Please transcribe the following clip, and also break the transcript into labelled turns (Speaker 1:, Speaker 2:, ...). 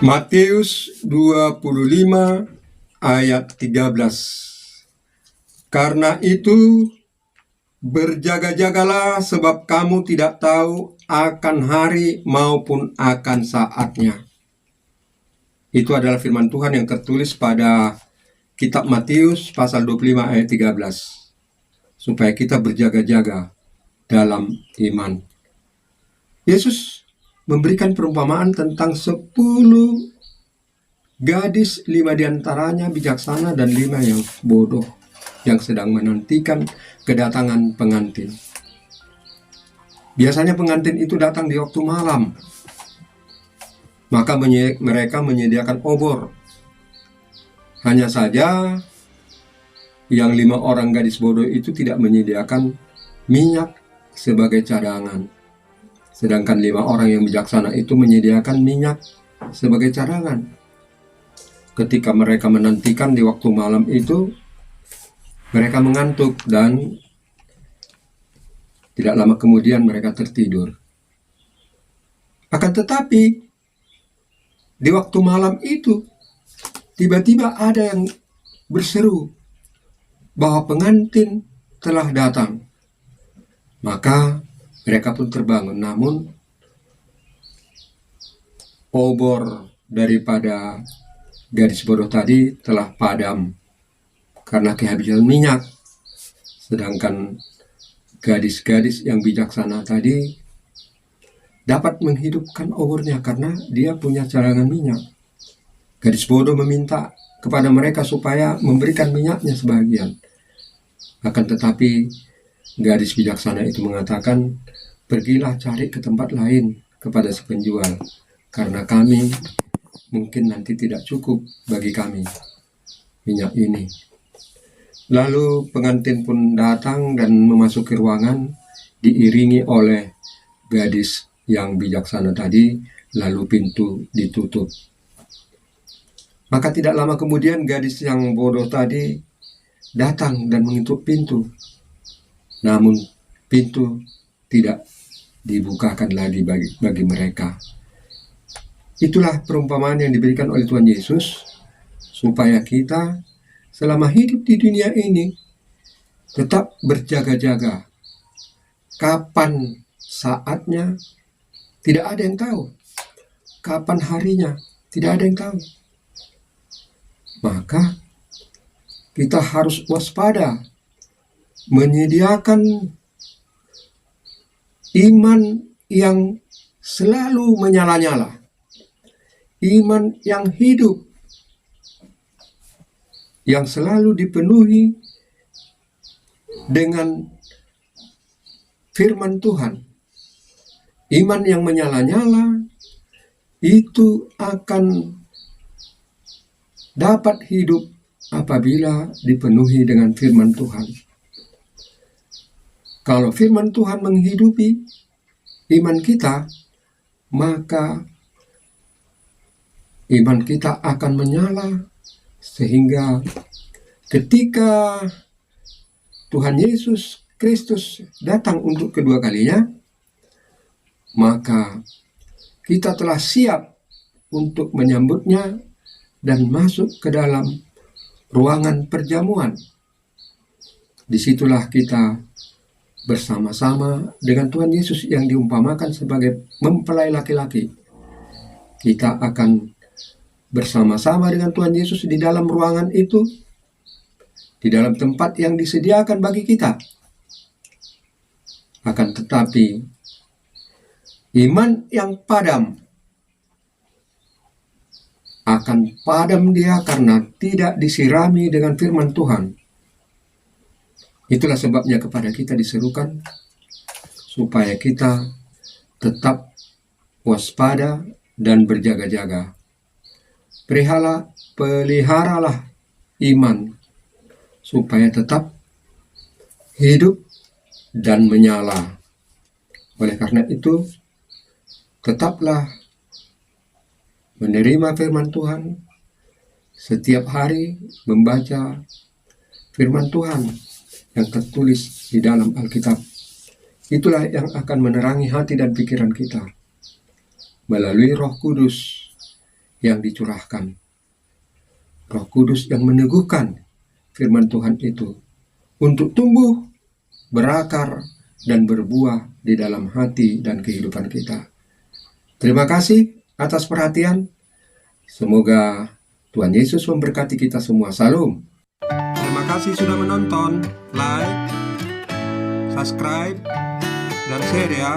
Speaker 1: Matius 25 ayat 13. Karena itu berjaga-jagalah, sebab kamu tidak tahu akan hari maupun akan saatnya. Itu adalah firman Tuhan yang tertulis pada kitab Matius pasal 25 ayat 13. Supaya kita berjaga-jaga dalam iman. Yesus memberikan perumpamaan tentang 10 gadis, 5 diantaranya bijaksana dan 5 yang bodoh, yang sedang menantikan kedatangan pengantin. Biasanya pengantin itu datang di waktu malam, maka mereka menyediakan obor. Hanya saja yang 5 orang gadis bodoh itu tidak menyediakan minyak sebagai cadangan. Sedangkan 5 orang yang bijaksana itu menyediakan minyak sebagai cadangan. Ketika mereka menantikan di waktu malam itu, mereka mengantuk dan tidak lama kemudian mereka tertidur. Akan tetapi, di waktu malam itu, tiba-tiba ada yang berseru bahwa pengantin telah datang. Maka mereka pun terbangun, namun obor daripada gadis bodoh tadi telah padam karena kehabisan minyak. Sedangkan gadis-gadis yang bijaksana tadi dapat menghidupkan obornya karena dia punya cadangan minyak. Gadis bodoh meminta kepada mereka supaya memberikan minyaknya sebagian. Akan tetapi gadis bijaksana itu mengatakan, pergilah cari ke tempat lain kepada si penjual, karena kami mungkin nanti tidak cukup bagi kami minyak ini. Lalu pengantin pun datang dan memasuki ruangan, diiringi oleh gadis yang bijaksana tadi, lalu pintu ditutup. Maka tidak lama kemudian gadis yang bodoh tadi datang dan mengetuk pintu. Namun pintu tidak dibukakan lagi bagi mereka. Itulah perumpamaan yang diberikan oleh Tuhan Yesus supaya kita selama hidup di dunia ini tetap berjaga-jaga. Kapan saatnya tidak ada yang tahu. Kapan harinya tidak ada yang tahu. Maka kita harus waspada, menyediakan iman yang selalu menyala-nyala, iman yang hidup, yang selalu dipenuhi dengan firman Tuhan. Iman yang menyala-nyala itu akan dapat hidup apabila dipenuhi dengan firman Tuhan. Kalau firman Tuhan menghidupi iman kita, maka iman kita akan menyala, sehingga ketika Tuhan Yesus Kristus datang untuk kedua kalinya, maka kita telah siap untuk menyambutnya dan masuk ke dalam ruangan perjamuan. Disitulah kita bersama-sama dengan Tuhan Yesus yang diumpamakan sebagai mempelai laki-laki. Kita akan bersama-sama dengan Tuhan Yesus di dalam ruangan itu, di dalam tempat yang disediakan bagi kita. Akan tetapi, iman yang padam akan padam dia karena tidak disirami dengan firman Tuhan. Itulah sebabnya kepada kita diserukan supaya kita tetap waspada dan berjaga-jaga. Peliharalah iman supaya tetap hidup dan menyala. Oleh karena itu, tetaplah menerima firman Tuhan, setiap hari membaca firman Tuhan yang tertulis di dalam Alkitab. Itulah yang akan menerangi hati dan pikiran kita melalui Roh Kudus yang dicurahkan. Roh Kudus yang meneguhkan firman Tuhan itu untuk tumbuh, berakar, dan berbuah di dalam hati dan kehidupan kita. Terima kasih atas perhatian. Semoga Tuhan Yesus memberkati kita semua. Salam. Terima kasih sudah menonton. Like, subscribe, dan share ya.